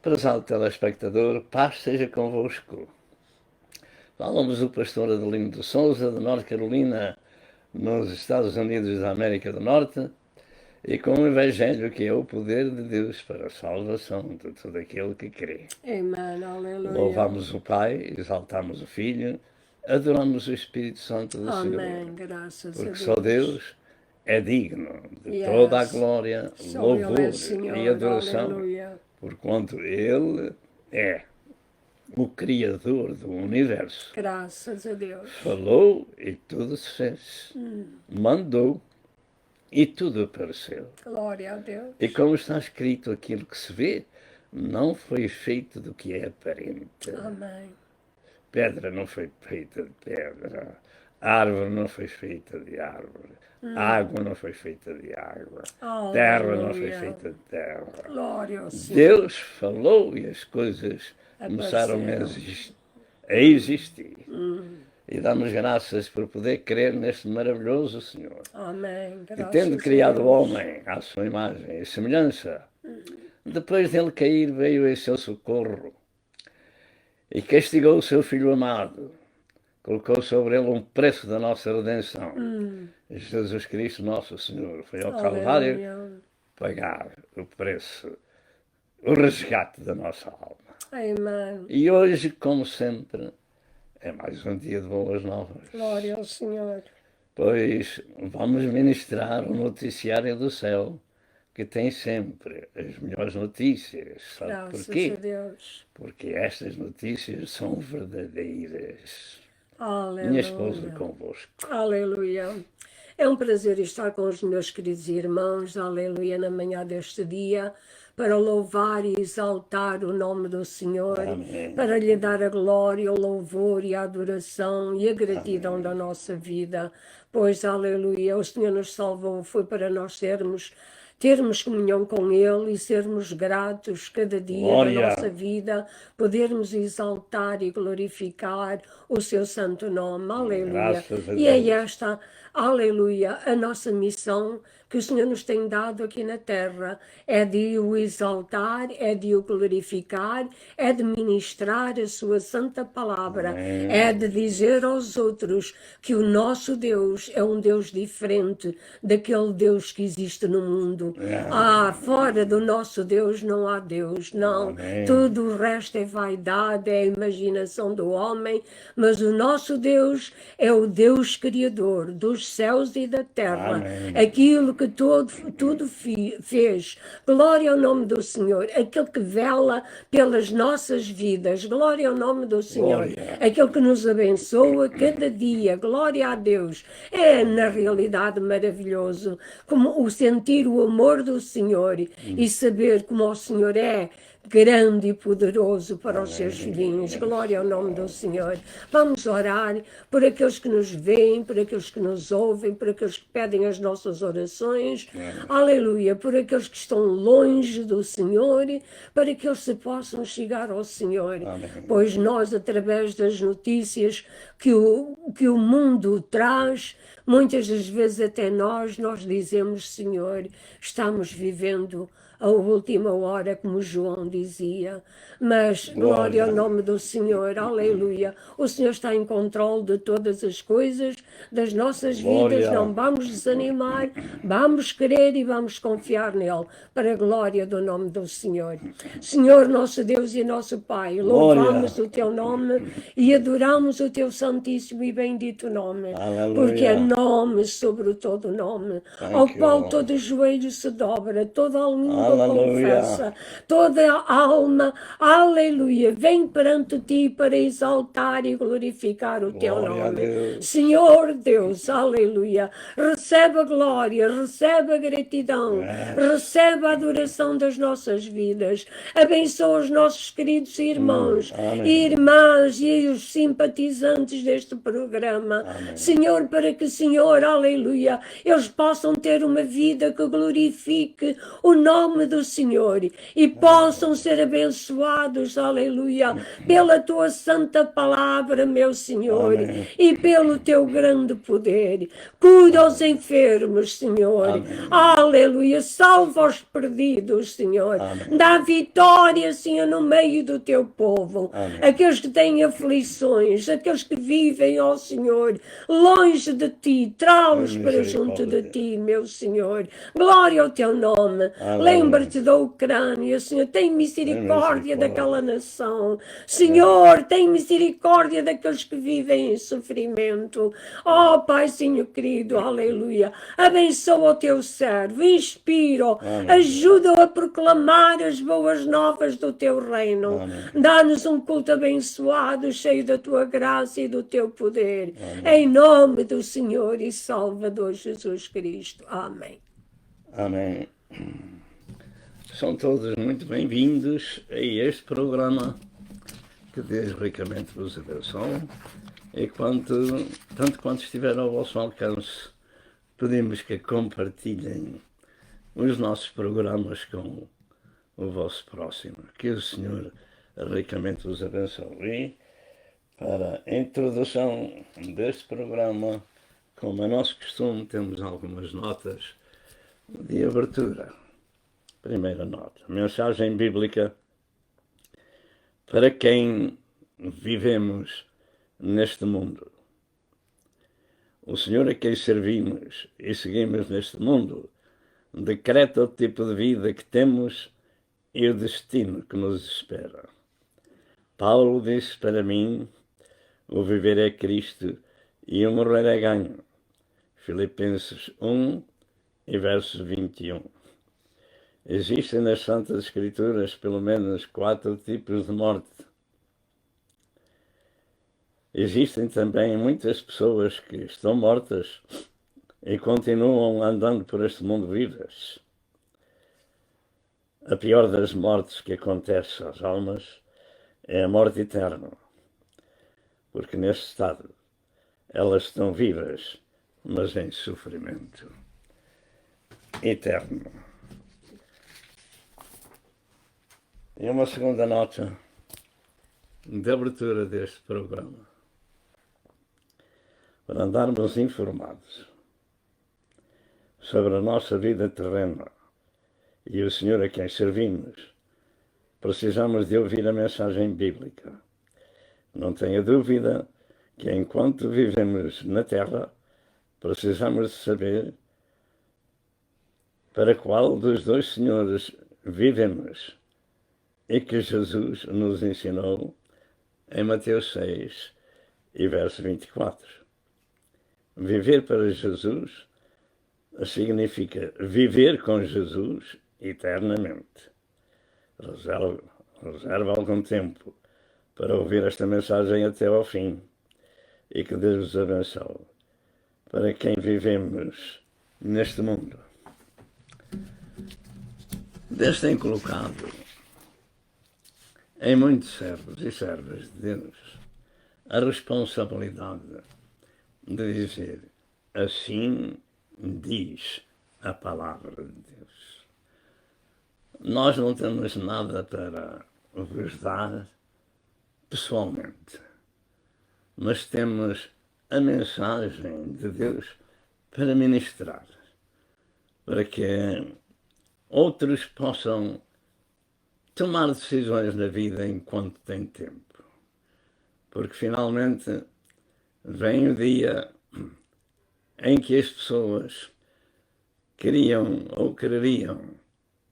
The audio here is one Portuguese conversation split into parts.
Prezado telespectador, paz seja convosco. Falamos do pastor Adelino de Souza, de Norte Carolina, nos Estados Unidos da América do Norte, e com o Evangelho que é o poder de Deus para a salvação de todo aquele que crê. Amém, aleluia. Louvamos o Pai, exaltamos o Filho, adoramos o Espírito Santo do Amém, Senhor, graças porque a Deus. só Deus é digno de toda a glória, Só louvor Ele é Senhor, e adoração, aleluia. porquanto Ele é o Criador do Universo. Graças a Deus. Falou e tudo se fez. Mandou e tudo apareceu. Glória a Deus. E como está escrito, aquilo que se vê não foi feito do que é aparente. Amém. Pedra não foi feita de pedra. Árvore não foi feita de árvore. Água não foi feita de água. Terra não foi feita de terra. Glória ao Senhor. Deus falou e as coisas começaram a existir. E damos graças por poder crer neste maravilhoso Senhor. Amém. E Graças tendo a criado o Deus. homem à sua imagem e semelhança, depois dele cair veio em seu socorro e castigou o seu Filho amado. Colocou sobre ele um preço da nossa redenção. Jesus Cristo, nosso Senhor, foi ao Calvário Aleluia. pagar o preço, o resgate da nossa alma. Amém. E hoje, como sempre, é mais um dia de boas novas. Glória ao Senhor. Pois vamos ministrar o noticiário do céu, que tem sempre as melhores notícias. Sabe Graças porquê? a Deus. Porque estas notícias são verdadeiras. Aleluia. Minha esposa convosco. Aleluia. É um prazer estar com os meus queridos irmãos, aleluia, na manhã deste dia, para louvar e exaltar o nome do Senhor, Amém. para lhe dar a glória, o louvor e a adoração e a gratidão da nossa vida. Pois, aleluia, o Senhor nos salvou, foi para nós termos comunhão com Ele e sermos gratos cada dia Glória. da nossa vida, podermos exaltar e glorificar o seu santo nome, aleluia. Graças a E é Deus. esta, aleluia, a nossa missão que o Senhor nos tem dado aqui na terra, é de o exaltar, é de o glorificar, é de ministrar a sua santa palavra, Amém. é de dizer aos outros que o nosso Deus é um Deus diferente daquele Deus que existe no mundo. Fora do nosso Deus não há Deus, não. Amém. Tudo o resto é vaidade, é a imaginação do homem, mas o nosso Deus é o Deus Criador dos céus e da terra. Amém. Aquilo que tudo fez. Glória ao nome do Senhor. Aquele que vela pelas nossas vidas. Glória ao nome do Senhor. Glória. Aquele que nos abençoa cada dia. Glória a Deus. É, na realidade, maravilhoso como o sentir o amor do Senhor e saber como o Senhor é grande e poderoso para os seus filhinhos. Glória ao nome do Senhor. Vamos orar por aqueles que nos veem, por aqueles que nos ouvem, por aqueles que pedem as nossas orações. Aleluia. Por aqueles que estão longe do Senhor, para que eles se possam chegar ao Senhor. Amém. Pois nós, através das notícias que o mundo traz, muitas das vezes até nós dizemos, Senhor, estamos vivendo a última hora, como João dizia, mas glória ao nome do Senhor, aleluia. O Senhor está em controle de todas as coisas, das nossas Glória. vidas, não vamos desanimar, vamos crer e vamos confiar nele, para a glória do nome do Senhor. Senhor, nosso Deus e nosso Pai, louvamos o teu nome e adoramos o teu santíssimo e bendito nome, Aleluia. porque é nome sobre todo nome, ao qual todo joelho se dobra, toda a língua Aleluia. confessa, toda a alma, aleluia, vem perante ti para exaltar e glorificar o teu Glória a nome. Deus. Senhor Deus, aleluia, recebe a glória, recebe a gratidão, recebe a adoração das nossas vidas, abençoa os nossos queridos irmãos Amém. e irmãs e os simpatizantes deste programa, Amém. Senhor, para que, Senhor, aleluia, eles possam ter uma vida que glorifique o nome nome do Senhor, e possam ser abençoados, aleluia, pela tua santa palavra, meu Senhor, Amém. e pelo teu grande poder. Cura os enfermos, Senhor, Amém. aleluia, salva os perdidos, Senhor, Amém. dá vitória, Senhor, no meio do teu povo, Amém. aqueles que têm aflições, aqueles que vivem, ó Senhor, longe de ti, trá-los para junto de ti, meu Senhor. Glória ao teu nome. Amém. Lembra-te da Ucrânia, Senhor, tem misericórdia. misericórdia daquela nação. Senhor, tem misericórdia daqueles que vivem em sofrimento. Ó Pai, Senhor querido, aleluia. Abençoa o teu servo, inspira-o, Amém. ajuda-o a proclamar as boas novas do teu reino. Amém. Dá-nos um culto abençoado, cheio da tua graça e do teu poder. Amém. Em nome do Senhor e Salvador Jesus Cristo. Amém. Amém. São todos muito bem-vindos a este programa. Que Deus ricamente vos abençoe. E tanto quanto estiver ao vosso alcance, pedimos que compartilhem os nossos programas com o vosso próximo. Que o Senhor ricamente vos abençoe. E para a introdução deste programa, como é nosso costume, temos algumas notas de abertura. Primeira nota: mensagem bíblica para quem vivemos neste mundo. O Senhor a quem servimos e seguimos neste mundo decreta o tipo de vida que temos e o destino que nos espera. Paulo disse: para mim, o viver é Cristo e o morrer é ganho. Filipenses 1 e verso 21. Existem nas Santas Escrituras pelo menos 4 tipos de morte. Existem também muitas pessoas que estão mortas e continuam andando por este mundo vivas. A pior das mortes que acontece às almas é a morte eterna, porque neste estado elas estão vivas, mas em sofrimento eterno. E uma segunda nota de abertura deste programa, para andarmos informados sobre a nossa vida terrena e o Senhor a quem servimos, precisamos de ouvir a mensagem bíblica. Não tenha dúvida que enquanto vivemos na terra, precisamos de saber para qual dos dois senhores vivemos, e que Jesus nos ensinou em Mateus 6 e verso 24. Viver para Jesus significa viver com Jesus eternamente. Reserva algum tempo para ouvir esta mensagem até ao fim, e que Deus vos abençoe para quem vivemos neste mundo. Deus tem colocado em muitos servos e servas de Deus a responsabilidade de dizer: assim diz a palavra de Deus. Nós não temos nada para vos dar pessoalmente, mas temos a mensagem de Deus para ministrar, para que outros possam tomar decisões na vida enquanto têm tempo. Porque finalmente vem o dia em que as pessoas queriam ou quereriam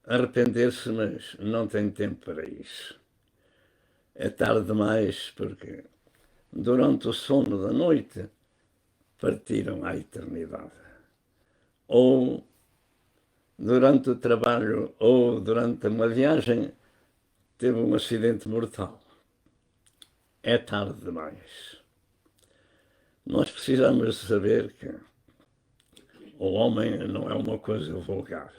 arrepender-se, mas não têm tempo para isso. É tarde demais, porque durante o sono da noite partiram à eternidade. Ou durante o trabalho, ou durante uma viagem, teve um acidente mortal. É tarde demais. Nós precisamos de saber que o homem não é uma coisa vulgar.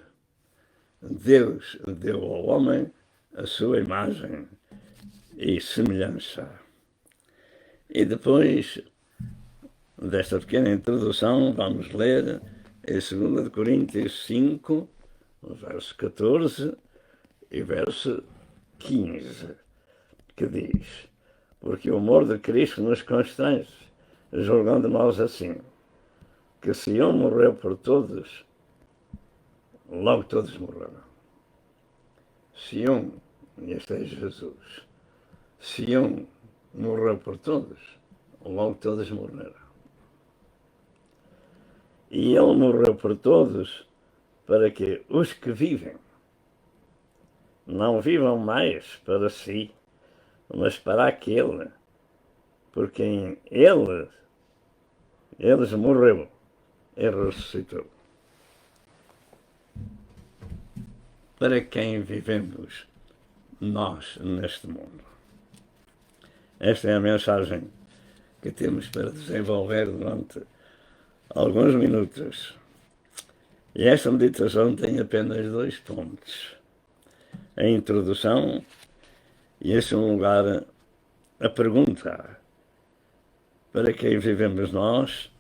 Deus deu ao homem a sua imagem e semelhança. E depois desta pequena introdução, vamos ler em 2 Coríntios 5, o verso 14 e verso 15, que diz: porque o amor de Cristo nos constrange, julgando nós assim, que se um morreu por todos, logo todos morreram. Se um, e este é Jesus, se um morreu por todos, logo todos morreram. E ele morreu por todos para que os que vivem não vivam mais para si, mas para aquele por quem eles morreu e ressuscitou. Para quem vivemos nós neste mundo? Esta é a mensagem que temos para desenvolver durante alguns minutos. E esta meditação tem apenas 2 pontos. A introdução e, em segundo lugar, a pergunta: para quem vivemos nós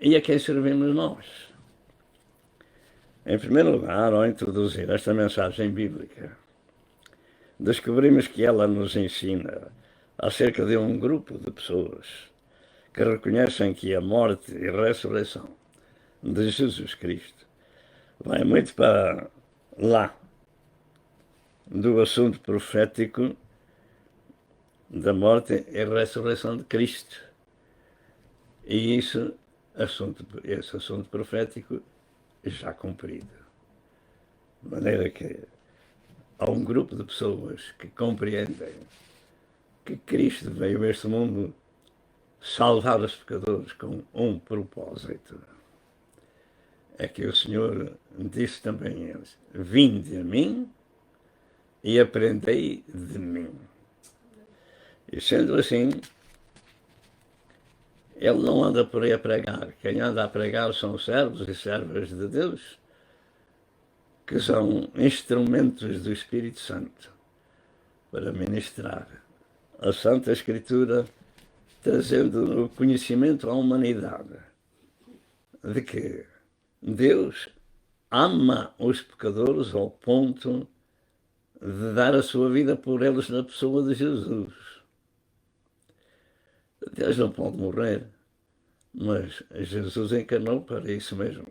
e a quem servimos nós? Em primeiro lugar, ao introduzir esta mensagem bíblica, descobrimos que ela nos ensina acerca de um grupo de pessoas que reconhecem que a morte e ressurreição de Jesus Cristo vai muito para lá do assunto profético da morte e ressurreição de Cristo. E esse assunto profético já cumprido. De maneira que há um grupo de pessoas que compreendem que Cristo veio a este mundo salvar os pecadores com um propósito. É que o Senhor disse também a eles: vinde a mim e aprendei de mim. E sendo assim, ele não anda por aí a pregar. Quem anda a pregar são servos e servas de Deus, que são instrumentos do Espírito Santo para ministrar a Santa Escritura, trazendo o conhecimento à humanidade de que Deus ama os pecadores ao ponto de dar a sua vida por eles na pessoa de Jesus. Deus não pode morrer, mas Jesus encarnou para isso mesmo,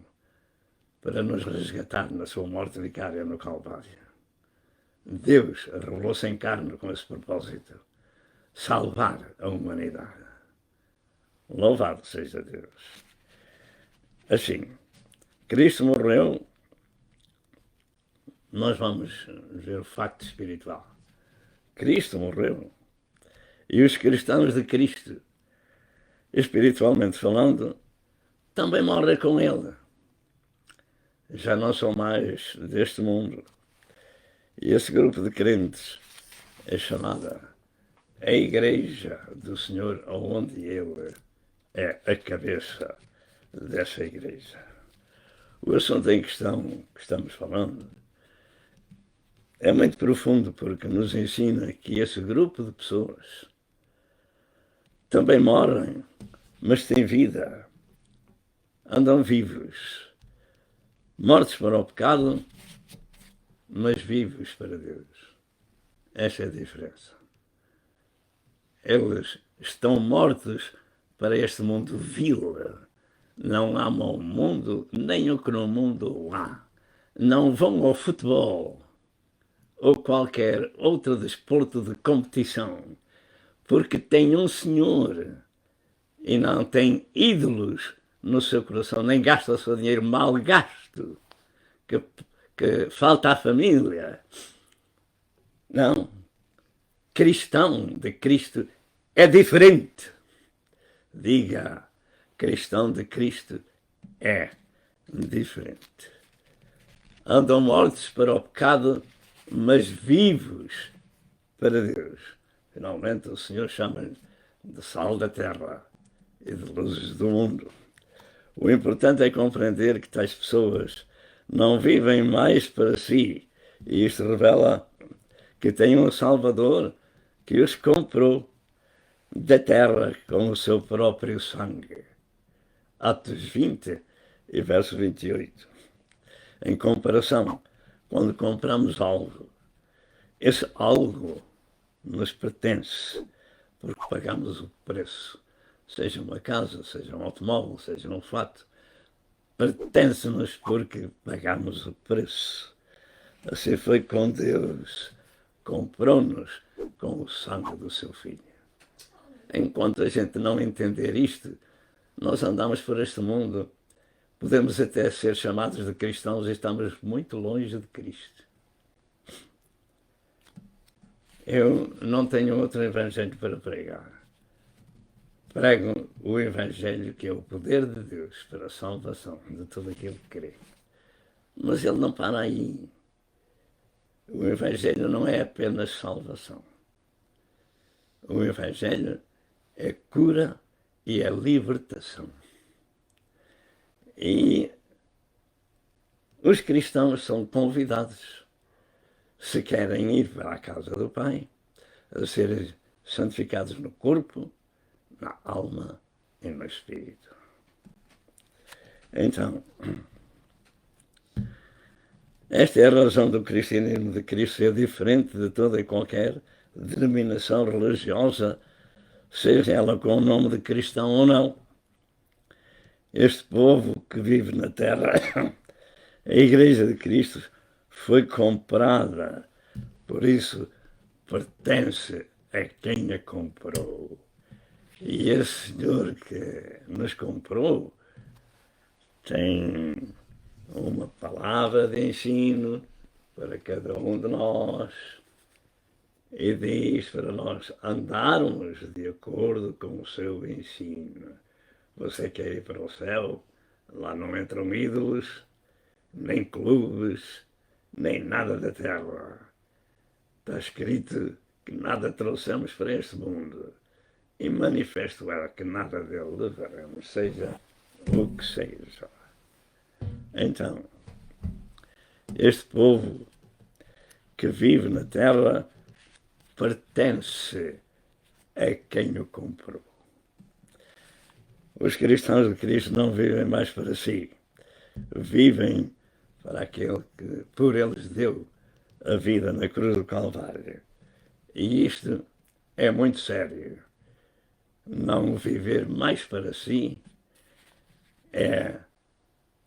para nos resgatar na sua morte vicária no Calvário. Deus revelou-se em carne com esse propósito: salvar a humanidade. Louvado seja Deus. Assim, Cristo morreu, nós vamos ver o facto espiritual. Cristo morreu. E os cristãos de Cristo, espiritualmente falando, também morrem com Ele. Já não são mais deste mundo. E esse grupo de crentes é chamada a Igreja do Senhor, onde Ele é a cabeça dessa Igreja. O assunto em questão que estamos falando é muito profundo, porque nos ensina que esse grupo de pessoas também morrem, mas têm vida, andam vivos, mortos para o pecado, mas vivos para Deus. Essa é a diferença. Eles estão mortos para este mundo vil, não amam o mundo, nem o que no mundo há. Não vão ao futebol ou qualquer outro desporto de competição, porque têm um Senhor e não têm ídolos no seu coração, nem gastam o seu dinheiro mal gasto, que falta à família. Não. Cristão de Cristo é diferente. Diga: cristão de Cristo é diferente. Andam mortos para o pecado, mas vivos para Deus. Finalmente o Senhor chama-lhe de sal da terra e de luzes do mundo. O importante é compreender que tais pessoas não vivem mais para si, e isto revela que têm um Salvador que os comprou da terra com o seu próprio sangue. Atos 20 e verso 28. Em comparação, quando compramos algo, esse algo nos pertence, porque pagamos o preço. Seja uma casa, seja um automóvel, seja um fato, pertence-nos porque pagamos o preço. Assim foi com Deus, comprou-nos com o sangue do seu Filho. Enquanto a gente não entender isto, nós andamos por este mundo, podemos até ser chamados de cristãos e estamos muito longe de Cristo. Eu não tenho outro evangelho para pregar. Prego o evangelho que é o poder de Deus para a salvação de todo aquele que crê. Mas ele não para aí. O evangelho não é apenas salvação. O evangelho é cura e é libertação. E os cristãos são convidados, se querem ir para a casa do Pai, a serem santificados no corpo, na alma e no espírito. Então, esta é a razão do cristianismo de Cristo ser diferente de toda e qualquer denominação religiosa, seja ela com o nome de cristão ou não. Este povo que vive na terra, a Igreja de Cristo, foi comprada, por isso pertence a quem a comprou. E esse Senhor que nos comprou tem uma palavra de ensino para cada um de nós e diz para nós andarmos de acordo com o seu ensino. Você quer ir para o céu? Lá não entram ídolos, nem clubes, nem nada da terra. Está escrito que nada trouxemos para este mundo e manifesto é que nada dele levaremos, seja o que seja. Então, este povo que vive na terra pertence a quem o comprou. Os cristãos de Cristo não vivem mais para si, vivem para aquele que por eles deu a vida na cruz do Calvário. E isto é muito sério. Não viver mais para si é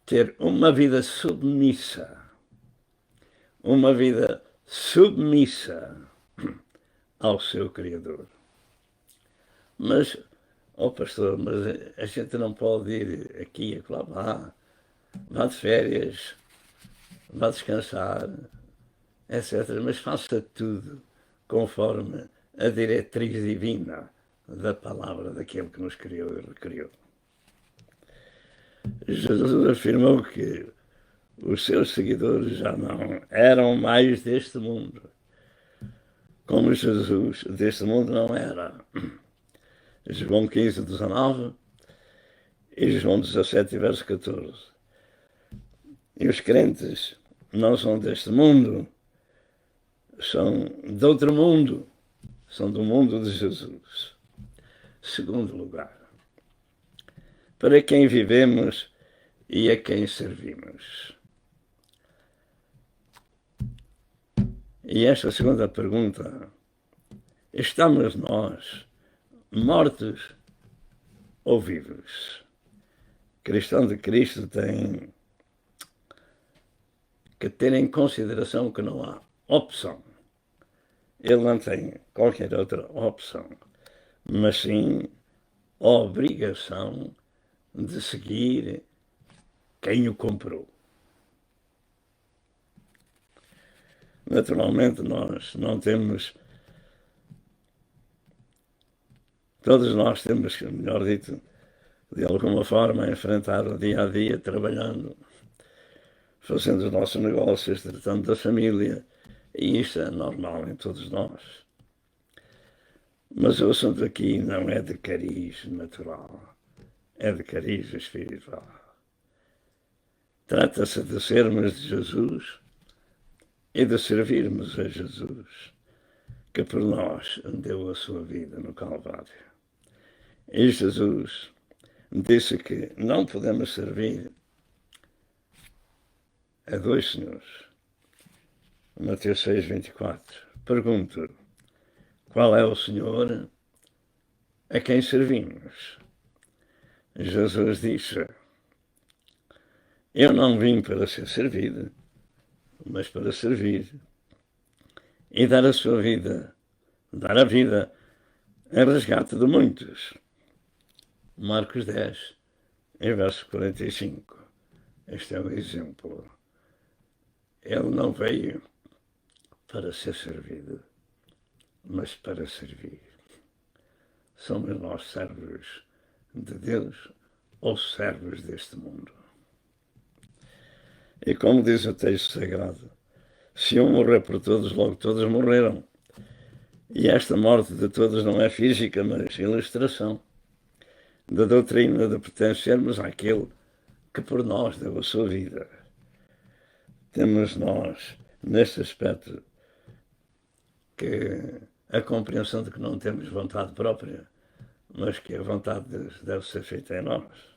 ter uma vida submissa ao seu Criador. Mas, pastor, mas a gente não pode ir aqui e lá, vá de férias, vá descansar, etc. Mas faça tudo conforme a diretriz divina da palavra daquele que nos criou e recriou. Jesus afirmou que os seus seguidores já não eram mais deste mundo, como Jesus deste mundo não era. João 15, 19 e João 17, verso 14. E os crentes não são deste mundo, são de outro mundo, são do mundo de Jesus. Segundo lugar, para quem vivemos e a quem servimos. E esta segunda pergunta, estamos nós mortos ou vivos? Cristão de Cristo tem que ter em consideração que não há opção. Ele não tem qualquer outra opção, mas sim a obrigação de seguir quem o comprou. Naturalmente, nós não temos, todos nós temos, melhor dito, de alguma forma, enfrentar o dia a dia, trabalhando, fazendo os nossos negócios, tratando da família, e isto é normal em todos nós. Mas o assunto aqui não é de cariz natural, é de cariz espiritual. Trata-se de sermos de Jesus e de servirmos a Jesus, que por nós deu a sua vida no Calvário. E Jesus disse que não podemos servir a dois senhores. Mateus 6, 24. Pergunto: qual é o Senhor a quem servimos? Jesus disse: eu não vim para ser servido, mas para servir e dar a sua vida, dar a vida em resgate de muitos. Marcos 10, em verso 45. Este é o exemplo. Ele não veio para ser servido, mas para servir. Somos nós servos de Deus ou servos deste mundo? E como diz o texto sagrado, se um morrer por todos, logo todos morreram. E esta morte de todos não é física, mas ilustração da doutrina de pertencermos àquele que por nós deu a sua vida. Temos nós, neste aspecto, que a compreensão de que não temos vontade própria, mas que a vontade de Deus deve ser feita em nós.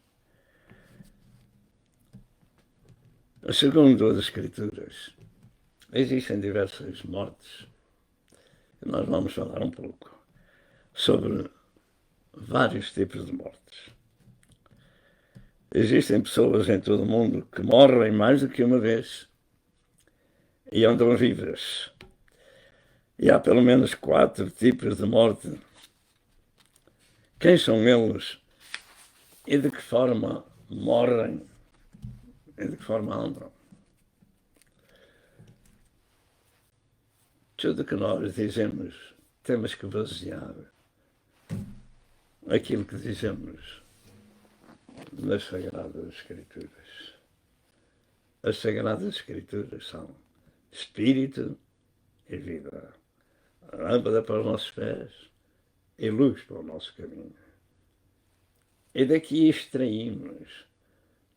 Segundo as Escrituras, existem diversas mortes. Nós vamos falar um pouco sobre vários tipos de mortes. Existem pessoas em todo o mundo que morrem mais do que uma vez e andam vivas. E há pelo menos 4 tipos de morte. Quem são eles e de que forma morrem e de que forma andam? Tudo que nós dizemos, temos que basear aquilo que dizemos nas Sagradas Escrituras. As Sagradas Escrituras são Espírito e vida, lâmpada para os nossos pés e luz para o nosso caminho. E daqui extraímos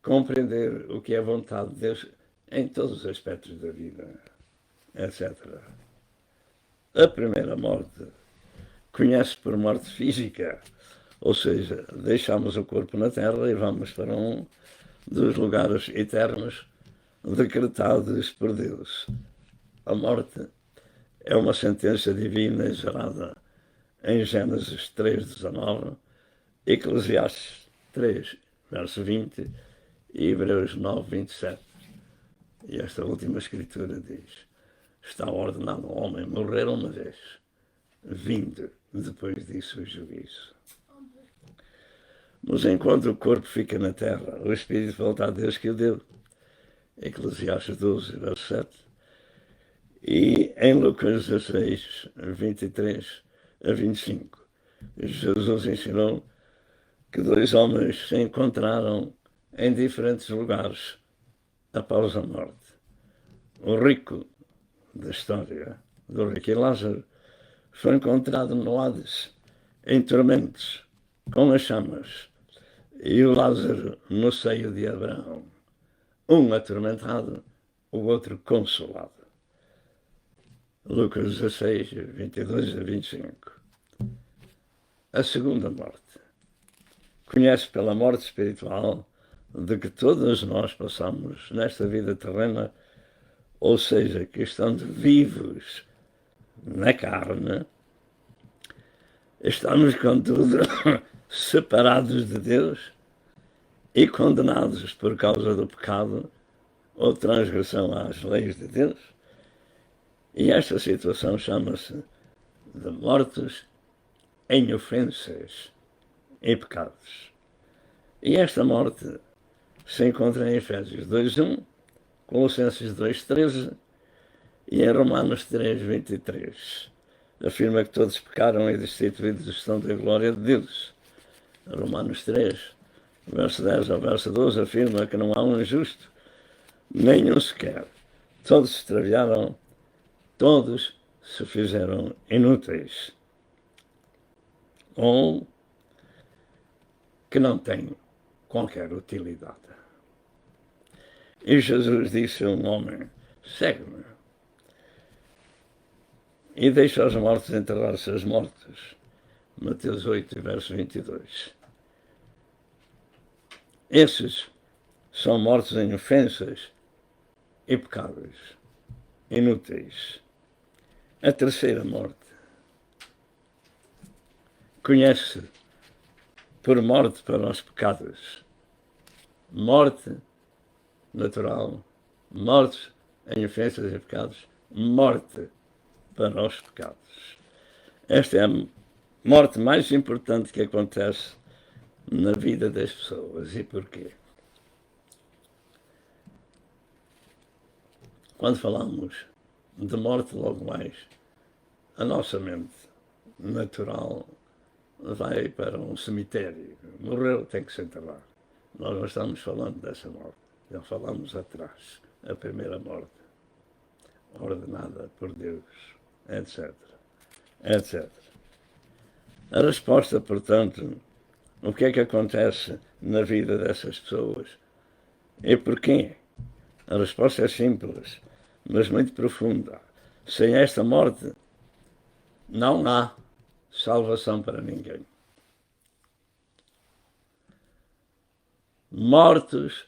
compreender o que é a vontade de Deus em todos os aspectos da vida, etc. A primeira morte conhece por morte física, ou seja, deixamos o corpo na terra e vamos para um dos lugares eternos decretados por Deus. A morte é uma sentença divina gerada em Gênesis 3:19, Eclesiastes 3, verso 20 e Hebreus 9:27. E esta última escritura diz: está ordenado ao homem morrer uma vez, vindo depois disso o juízo. Mas enquanto o corpo fica na terra, o Espírito volta a Deus que o deu. Eclesiastes 12, verso 7. E em Lucas 16, 23 a 25, Jesus ensinou que 2 homens se encontraram em diferentes lugares após a morte. O rico da história do rico e Lázaro foi encontrado no Hades, em tormentos, com as chamas, e o Lázaro no seio de Abraão, um atormentado, o outro consolado. Lucas 16, 22 a 25. A segunda morte conhece pela morte espiritual de que todos nós passamos nesta vida terrena, ou seja, que estando vivos na carne, estamos, contudo, separados de Deus e condenados por causa do pecado ou transgressão às leis de Deus. E esta situação chama-se de mortos em ofensas e pecados. E esta morte se encontra em Efésios 2:1, Colossenses 2:13 e em Romanos 3:23. Afirma que todos pecaram e destituídos estão da glória de Deus. Romanos 3, verso 10 ao verso 12, afirma que não há um justo, nenhum sequer. Todos se extraviaram, todos se fizeram inúteis. Ou que não têm qualquer utilidade. E Jesus disse a um homem: segue-me. E deixa os mortos enterrar seus mortos. Mateus 8, verso 22. Esses são mortos em ofensas e pecados inúteis. A terceira morte conhece por morte para os pecados. Morte natural, morte em ofensas e pecados, morte para os pecados. Esta é a morte mais importante que acontece na vida das pessoas. E porquê? Quando falamos de morte, logo mais, a nossa mente natural vai para um cemitério. Morreu, tem que se enterrar. Nós não estamos falando dessa morte. Já falamos atrás. A primeira morte, ordenada por Deus, etc. etc. A resposta, portanto, o que é que acontece na vida dessas pessoas e porquê? A resposta é simples, mas muito profunda. Sem esta morte, não há salvação para ninguém. Mortos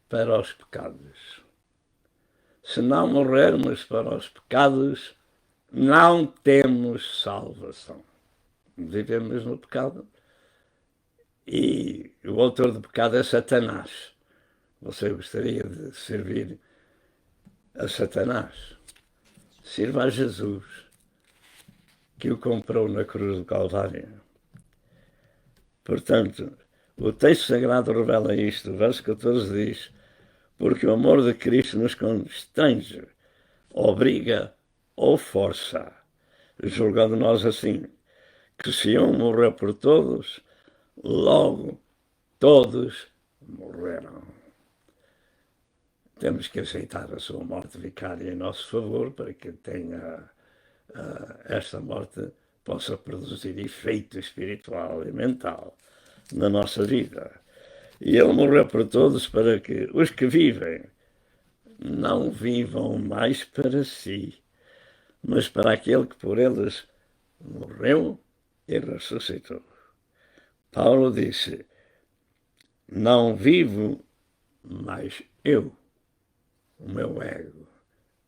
para os pecados. Se não morrermos para os pecados, não temos salvação. Vivemos no pecado e o autor do pecado é Satanás. Você gostaria de servir a Satanás? Sirva a Jesus, que o comprou na cruz do Calvário. Portanto, o texto sagrado revela isto. O verso 14 diz: porque o amor de Cristo nos constrange, obriga ou força, julgando nós assim, que se um morreu por todos, logo todos morreram. Temos que aceitar a sua morte vicária em nosso favor para que esta morte possa produzir efeito espiritual e mental na nossa vida. E ele morreu por todos para que os que vivem não vivam mais para si, mas para aquele que por eles morreu e ressuscitou. Paulo disse: não vivo mais eu, o meu ego,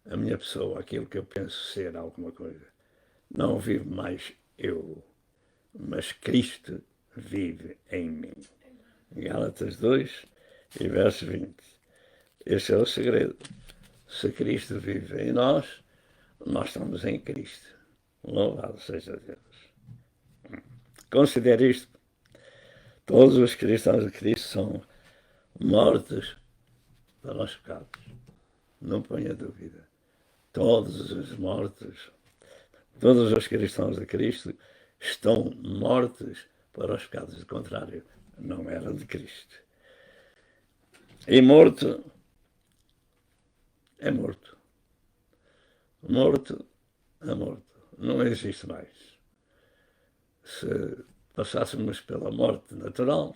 a minha pessoa, aquilo que eu penso ser alguma coisa. Não vivo mais eu, mas Cristo vive em mim. Gálatas 2 e verso 20. Este é o segredo. Se Cristo vive em nós, nós estamos em Cristo. Louvado seja Deus. Considere isto. Todos os cristãos de Cristo são mortos para os pecados. Não ponha dúvida. Todos os mortos, todos os cristãos de Cristo estão mortos para os pecados. Do contrário, não eram de Cristo. E morto é morto. Morto é morto. Não existe mais. Se passássemos pela morte natural,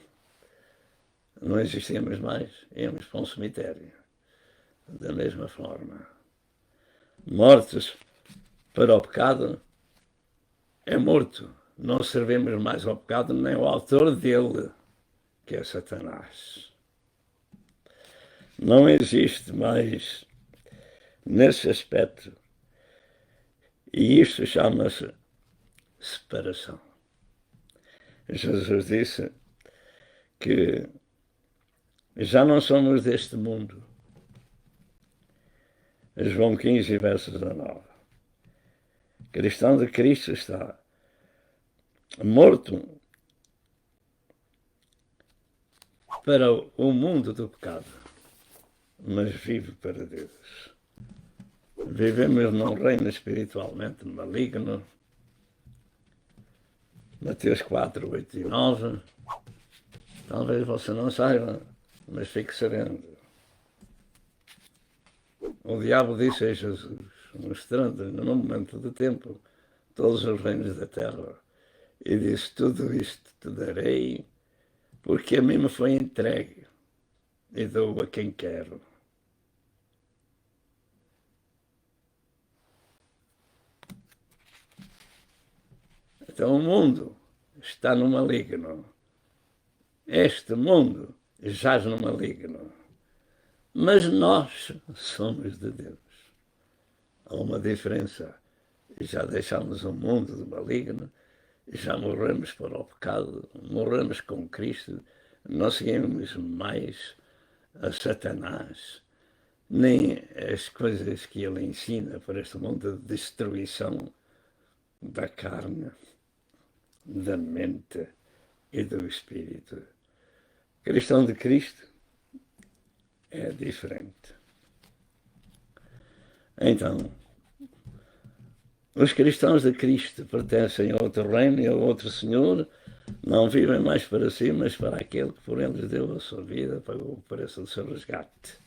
não existíamos mais, íamos para um cemitério. Da mesma forma, mortos para o pecado é morto. Não servimos mais ao pecado nem ao autor dele, que é Satanás. Não existe mais nesse aspecto. E isto chama-se separação. Jesus disse que já não somos deste mundo. João 15, verso 19. Cristão de Cristo está morto para o mundo do pecado, mas vive para Deus. Vivemos num reino espiritualmente maligno. Mateus 4, 8 e 9. Talvez você não saiba, mas fique sabendo. O diabo disse a Jesus, mostrando no momento do tempo todos os reinos da terra, e disse: tudo isto te darei, porque a mim me foi entregue, e dou a quem quero. Então o mundo está no maligno. Este mundo jaz no maligno. Mas nós somos de Deus. Há uma diferença. Já deixámos o mundo do maligno, já morremos para o pecado, morremos com Cristo, não seguimos mais a Satanás, nem as coisas que ele ensina para este mundo de destruição da carne, da mente e do espírito. Cristão de Cristo é diferente. Então, os cristãos de Cristo pertencem a outro reino e a outro Senhor, não vivem mais para si, mas para aquele que por eles deu a sua vida, pagou o preço do seu resgate.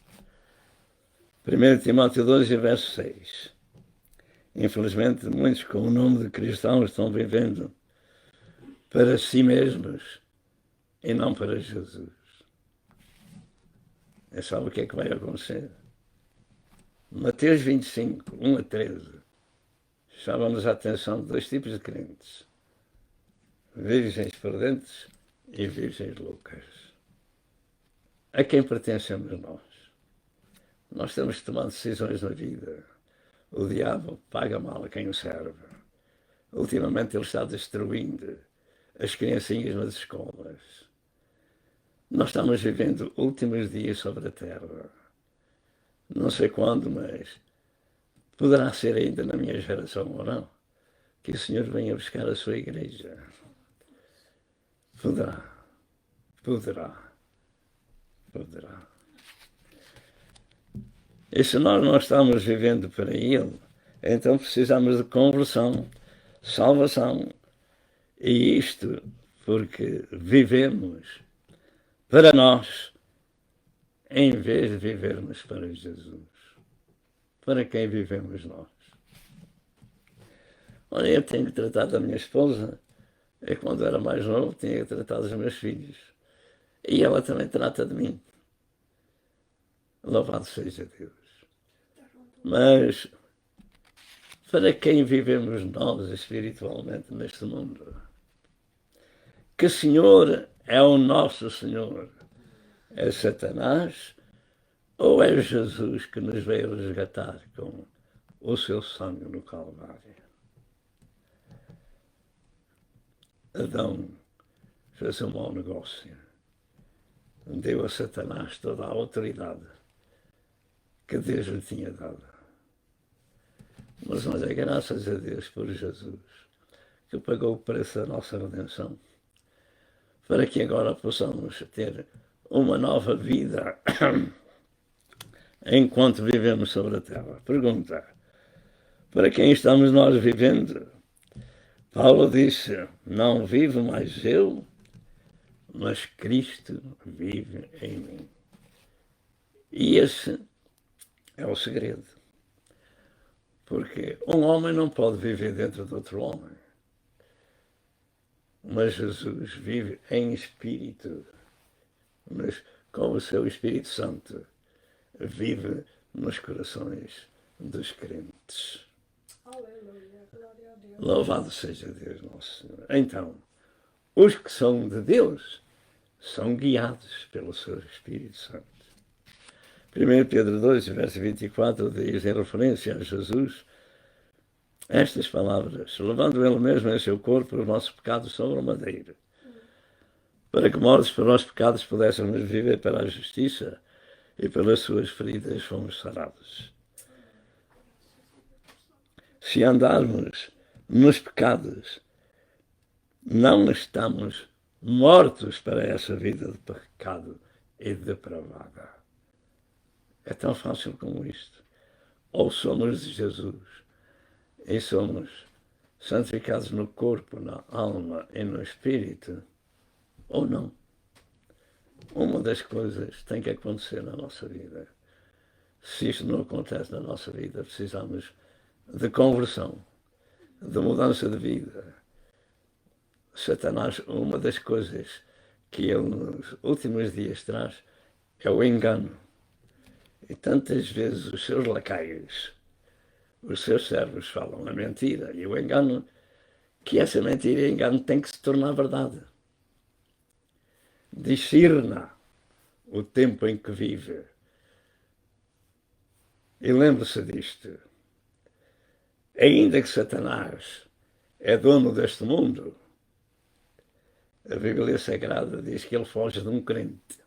1 Timóteo 2, verso 6. Infelizmente, muitos com o nome de cristãos estão vivendo para si mesmos e não para Jesus. É sabe o que é que vai acontecer? Mateus 25, 1 a 13. Chama-nos a atenção de dois tipos de crentes: virgens prudentes e virgens loucas. A quem pertencemos nós? Nós temos que tomar decisões na vida. O diabo paga mal a quem o serve. Ultimamente ele está destruindo as criancinhas nas escolas. Nós estamos vivendo últimos dias sobre a terra. Não sei quando, mas poderá ser ainda na minha geração ou não, que o Senhor venha buscar a sua igreja. Poderá. E se nós não estamos vivendo para Ele, então precisamos de conversão, salvação. E isto porque vivemos para nós, em vez de vivermos para Jesus. Para quem vivemos nós? Olha, eu tenho que tratar da minha esposa, e quando era mais novo tinha que tratar dos meus filhos. E ela também trata de mim. Louvado seja Deus. Mas para quem vivemos nós espiritualmente neste mundo? Que Senhor é o nosso Senhor? É Satanás ou é Jesus que nos veio resgatar com o seu sangue no Calvário? Adão fez um mau negócio. Deu a Satanás toda a autoridade que Deus lhe tinha dado. Mas olha, graças a Deus por Jesus, que pagou o preço da nossa redenção, para que agora possamos ter uma nova vida enquanto vivemos sobre a terra. Pergunta: para quem estamos nós vivendo? Paulo disse: não vivo mais eu, mas Cristo vive em mim. E esse é o segredo. Porque um homem não pode viver dentro de outro homem. Mas Jesus vive em espírito, mas com o seu Espírito Santo vive nos corações dos crentes. Aleluia, glória a Deus. Louvado seja Deus nosso Senhor. Então, os que são de Deus são guiados pelo seu Espírito Santo. 1 Pedro 2, verso 24, diz, em referência a Jesus, estas palavras: levando ele mesmo em seu corpo os nossos pecados sobre o madeiro, para que mortos pelos nossos pecados pudéssemos viver para a justiça, e pelas suas feridas fomos sarados. Se andarmos nos pecados, não estamos mortos para essa vida de pecado e depravada. É tão fácil como isto. Ou somos de Jesus e somos santificados no corpo, na alma e no espírito, ou não. Uma das coisas tem que acontecer na nossa vida. Se isto não acontece na nossa vida, precisamos de conversão, de mudança de vida. Satanás, uma das coisas que ele nos últimos dias traz é o engano. E tantas vezes os seus lacaios, os seus servos falam a mentira e o engano, que essa mentira e engano tem que se tornar verdade. Discirna o tempo em que vive. E lembre-se disto. Ainda que Satanás é dono deste mundo, a Bíblia Sagrada diz que ele foge de um crente.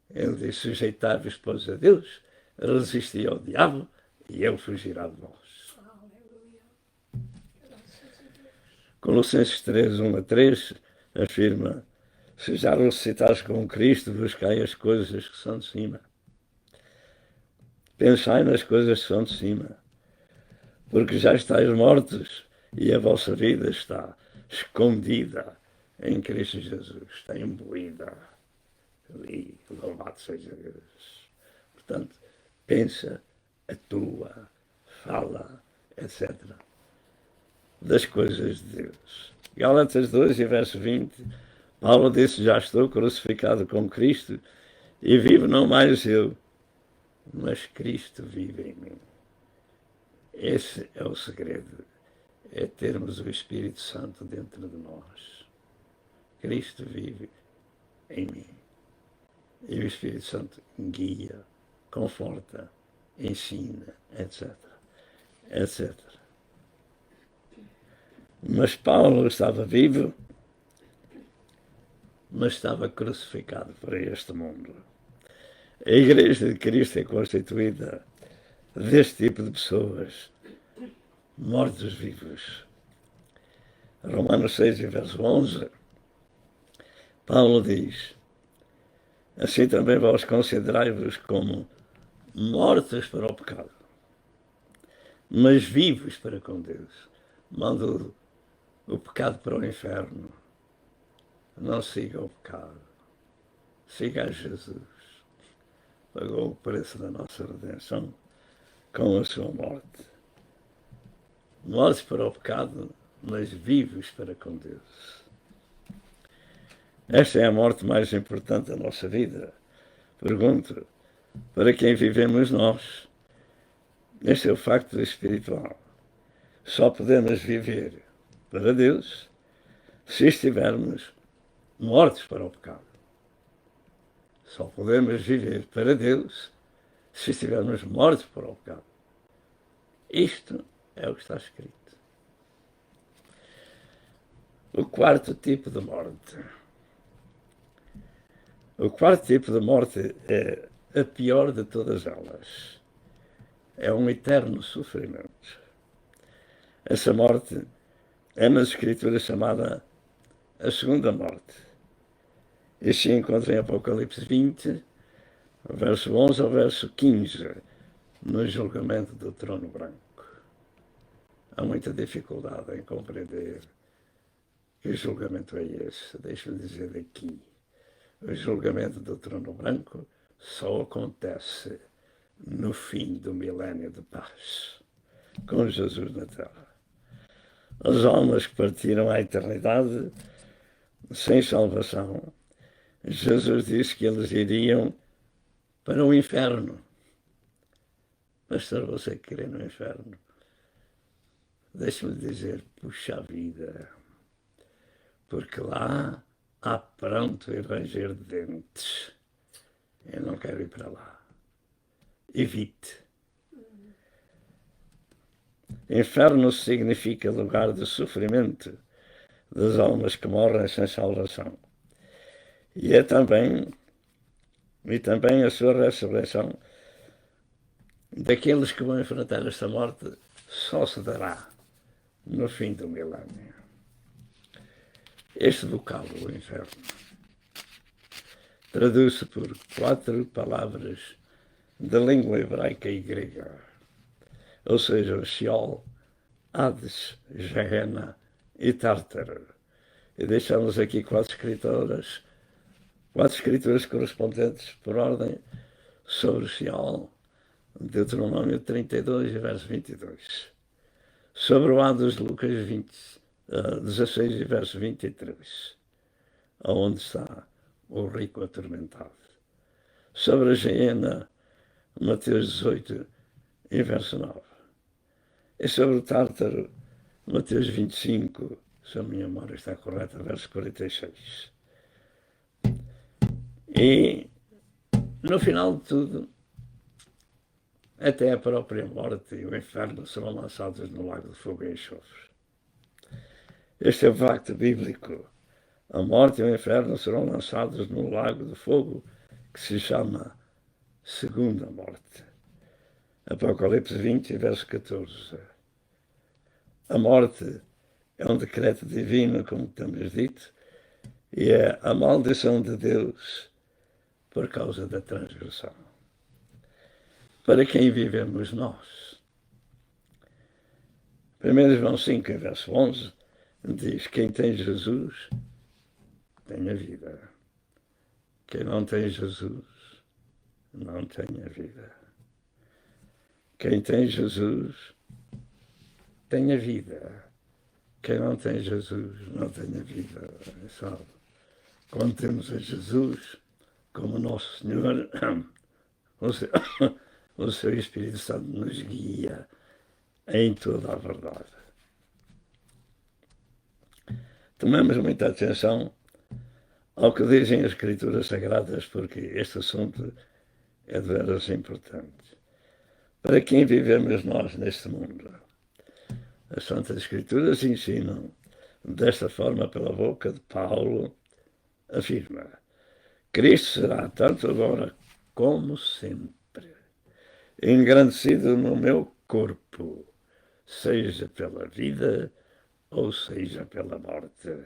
Ele diz: sujeitai-vos, pois, a Deus, resisti ao diabo e ele fugirá de vós. Colossenses 3, 1-3 afirma: se já ressuscitaste com Cristo, buscai as coisas que são de cima. Pensai nas coisas que são de cima, porque já estáis mortos e a vossa vida está escondida em Cristo Jesus, está imbuída ali, louvado seja Deus. Portanto, pensa, atua, fala, etc. das coisas de Deus. Gálatas 2, verso 20, Paulo disse: já estou crucificado com Cristo e vivo não mais eu, mas Cristo vive em mim. Esse é o segredo, é termos o Espírito Santo dentro de nós. Cristo vive em mim. E o Espírito Santo guia, conforta, ensina, etc. etc. Mas Paulo estava vivo, mas estava crucificado para este mundo. A Igreja de Cristo é constituída deste tipo de pessoas, mortos-vivos. Romanos 6, verso 11, Paulo diz: assim também vós considerai-vos como mortos para o pecado, mas vivos para com Deus. Manda o pecado para o inferno. Não siga o pecado. Siga a Jesus. Pagou o preço da nossa redenção com a sua morte. Mortos para o pecado, mas vivos para com Deus. Esta é a morte mais importante da nossa vida. Pergunto: para quem vivemos nós? Este é o facto espiritual. Só podemos viver para Deus se estivermos mortos para o pecado. Só podemos viver para Deus se estivermos mortos para o pecado. Isto é o que está escrito. O quarto tipo de morte. O quarto tipo de morte é a pior de todas elas. É um eterno sofrimento. Essa morte é nas Escrituras chamada a segunda morte. E se encontra em Apocalipse 20, verso 11 ao verso 15, no julgamento do trono branco. Há muita dificuldade em compreender que julgamento é esse. Deixa-me dizer aqui. O julgamento do trono branco só acontece no fim do milénio de paz, com Jesus na terra. As almas que partiram à eternidade sem salvação, Jesus disse que eles iriam para o inferno. Pastor, você crê no inferno? Deixe-me dizer, puxa vida, porque lá há pranto e ranger de dentes. Eu não quero ir para lá. Evite. Inferno significa lugar de sofrimento das almas que morrem sem salvação. E também a sua ressurreição daqueles que vão enfrentar esta morte só se dará no fim do milénio. Este vocábulo, inferno, traduz-se por 4 palavras da língua hebraica e grega, ou seja, o Sheol, Hades, Gehenna e Tártaro. E deixamos aqui 4 escrituras correspondentes por ordem sobre o Sheol, Deuteronômio 32, verso 22. Sobre o Hades, Lucas 16, verso 23, onde está o rico atormentado. Sobre a Gehenna, Mateus 18, verso 9. E sobre o Tártaro, Mateus 25, se a minha memória está correta, verso 46. E, no final de tudo, até a própria morte e o inferno serão lançados no lago de fogo e enxofre. Este é o facto bíblico. A morte e o inferno serão lançados no lago de fogo, que se chama segunda morte. Apocalipse 20, verso 14. A morte é um decreto divino, como temos dito, e é a maldição de Deus por causa da transgressão. Para quem vivemos nós? 1 João 5, verso 11, diz: quem tem Jesus tem a vida. Quem não tem Jesus não tem a vida. Quem tem Jesus tem a vida. Quem não tem Jesus não tem a vida. Sabe? Quando temos a Jesus como nosso Senhor, o seu Espírito Santo nos guia em toda a verdade. Tomemos muita atenção ao que dizem as Escrituras Sagradas, porque este assunto é de veras importante. Para quem vivemos nós neste mundo? As Santas Escrituras ensinam desta forma pela boca de Paulo, afirma: Cristo será tanto agora como sempre engrandecido no meu corpo, seja pela vida ou seja pela morte.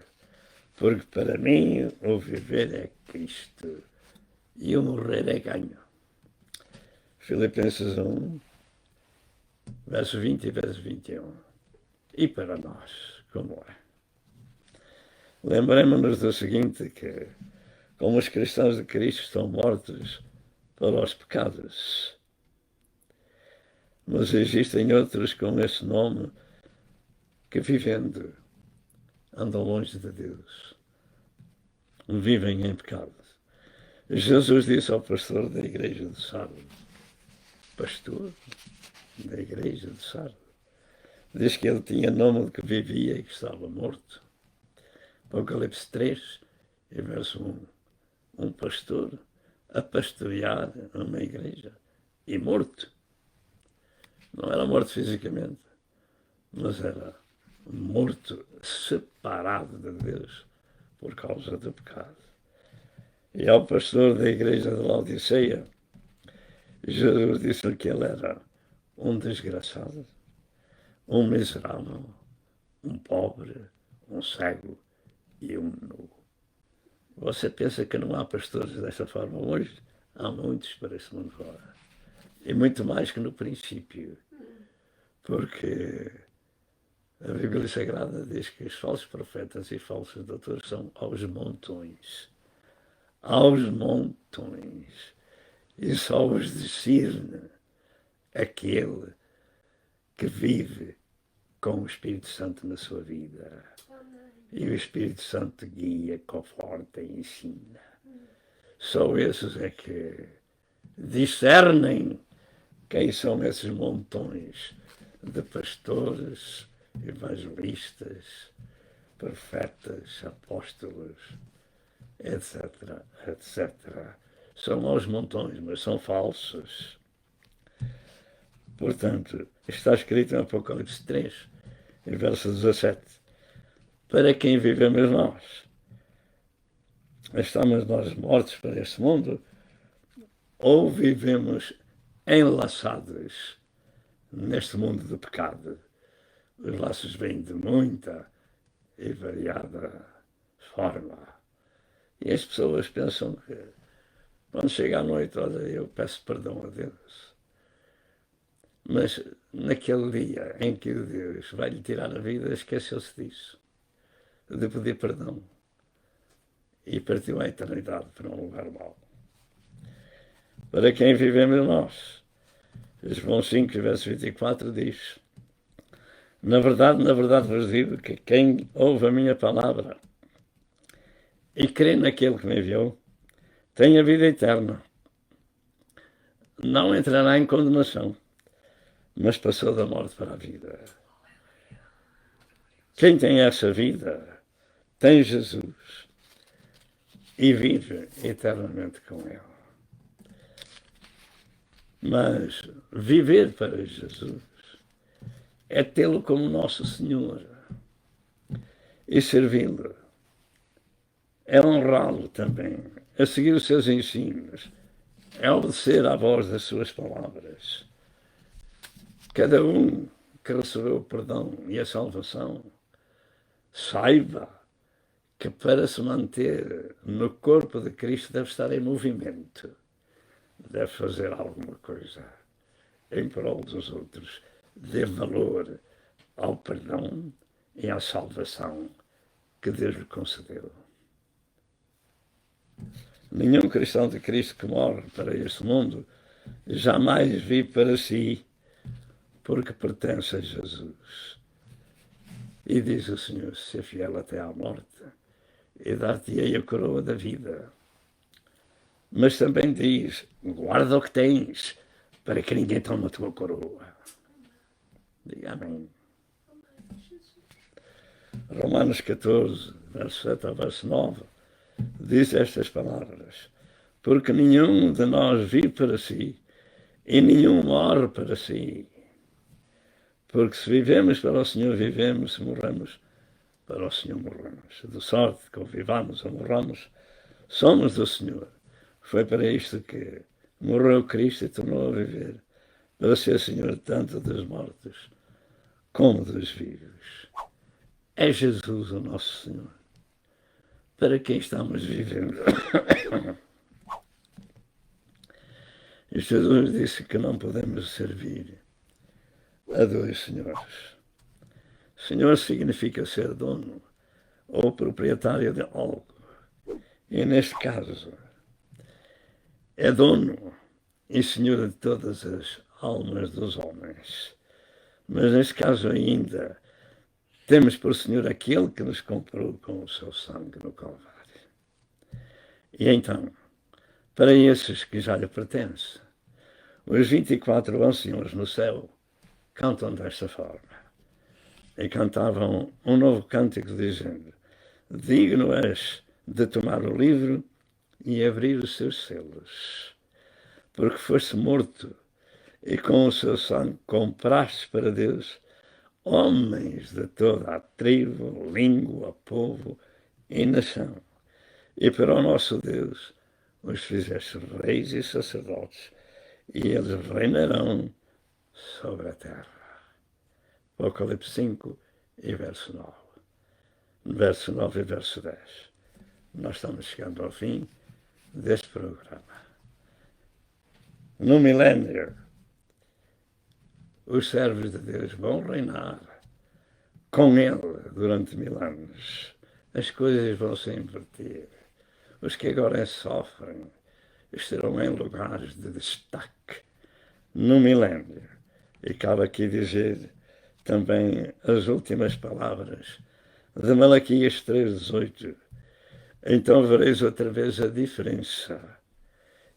Porque para mim o viver é Cristo e o morrer é ganho. Filipenses 1, verso 20 e verso 21. E para nós, como é? Lembremos-nos do seguinte, que como os cristãos de Cristo estão mortos para os pecados, mas existem outros com esse nome que, vivendo, andam longe de Deus, vivem em pecado. Jesus disse ao pastor da igreja de Sardes, pastor da igreja de Sardes, diz que ele tinha nome de que vivia e que estava morto. Apocalipse 3, verso 1. Um pastor a pastorear uma igreja e morto. Não era morto fisicamente, mas era morto separado de Deus por causa do pecado. E ao pastor da igreja de Laodiceia, Jesus disse-lhe que ele era um desgraçado, um miserável, um pobre, um cego e um nu. Você pensa que não há pastores dessa forma hoje? Há muitos para esse mundo fora. E muito mais que no princípio. Porque a Bíblia Sagrada diz que os falsos profetas e falsos doutores são aos montões. Aos montões. E só os discerne aquele que vive com o Espírito Santo na sua vida. E o Espírito Santo guia, conforta e ensina. Só esses é que discernem quem são esses montões de pastores, evangelistas, profetas, apóstolos, etc, etc. São aos montões, mas são falsos. Portanto, está escrito em Apocalipse 3, em verso 17. Para quem vivemos nós? Estamos nós mortos para este mundo ou vivemos enlaçados neste mundo do pecado? Os laços vêm de muita e variada forma. E as pessoas pensam que quando chega a noite, olha, eu peço perdão a Deus. Mas naquele dia em que Deus vai lhe tirar a vida, esqueceu-se disso, de pedir perdão. E partiu a eternidade para um lugar mau. Para quem vivemos nós? João 5, verso 24 diz: na verdade vos digo que quem ouve a minha palavra e crê naquele que me enviou, tem a vida eterna. Não entrará em condenação, mas passou da morte para a vida. Quem tem essa vida tem Jesus e vive eternamente com ele. Mas viver para Jesus é tê-lo como nosso Senhor e servi-lo. É honrá-lo também, é seguir os seus ensinos, é obedecer à voz das suas palavras. Cada um que recebeu o perdão e a salvação, saiba que para se manter no corpo de Cristo deve estar em movimento, deve fazer alguma coisa em prol dos outros, dê valor ao perdão e à salvação que Deus lhe concedeu. Nenhum cristão de Cristo que morre para este mundo jamais vive para si, porque pertence a Jesus. E diz o Senhor, ser fiel até à morte, e dar-te-ei a coroa da vida. Mas também diz, guarda o que tens, para que ninguém tome a tua coroa. Diga amém. Romanos 14, verso 7 ao verso 9, diz estas palavras: porque nenhum de nós vive para si, e nenhum morre para si. Porque se vivemos para o Senhor, vivemos, se morremos, para o Senhor morremos. De sorte que ou vivamos ou morramos, somos do Senhor. Foi para isto que morreu Cristo e tornou a viver, para ser Senhor tanto dos mortos como dos vivos. É Jesus o nosso Senhor, para quem estamos vivendo. E Jesus disse que não podemos servir a dois senhores. Senhor significa ser dono ou proprietário de algo. E neste caso, é dono e senhor de todas as almas dos homens. Mas neste caso ainda, temos por Senhor aquele que nos comprou com o seu sangue no Calvário. E então, para esses que já lhe pertencem, os 24 anciãos no céu cantam desta forma. E cantavam um novo cântico dizendo: digno és de tomar o livro e abrir os seus selos, porque foste morto e com o seu sangue compraste para Deus homens de toda a tribo, língua, povo e nação. E para o nosso Deus os fizeste reis e sacerdotes, e eles reinarão sobre a terra. Apocalipse 5 e verso 9. Verso 9 e verso 10. Nós estamos chegando ao fim deste programa. No milénio, os servos de Deus vão reinar com Ele durante 1000 anos. As coisas vão se inverter. Os que agora sofrem estarão em lugares de destaque no milénio. E cabe aqui dizer também as últimas palavras de Malaquias 3,18. Então vereis outra vez a diferença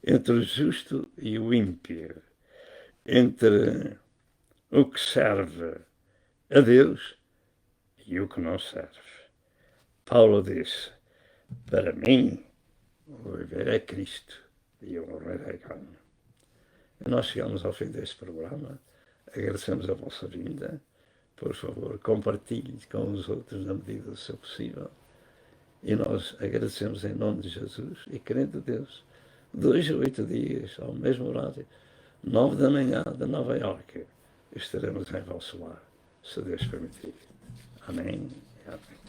entre o justo e o ímpio, entre o que serve a Deus e o que não serve. Paulo disse: para mim, o viver é Cristo e o morrer é ganho. E nós chegamos ao fim deste programa. Agradecemos a vossa vinda. Por favor, compartilhe com os outros na medida do seu possível. E nós agradecemos em nome de Jesus e querendo Deus, 2 a 8 dias, ao mesmo horário, 9 da manhã de Nova Iorque, estaremos em vosso lar, se Deus permitir. Amém. Amém.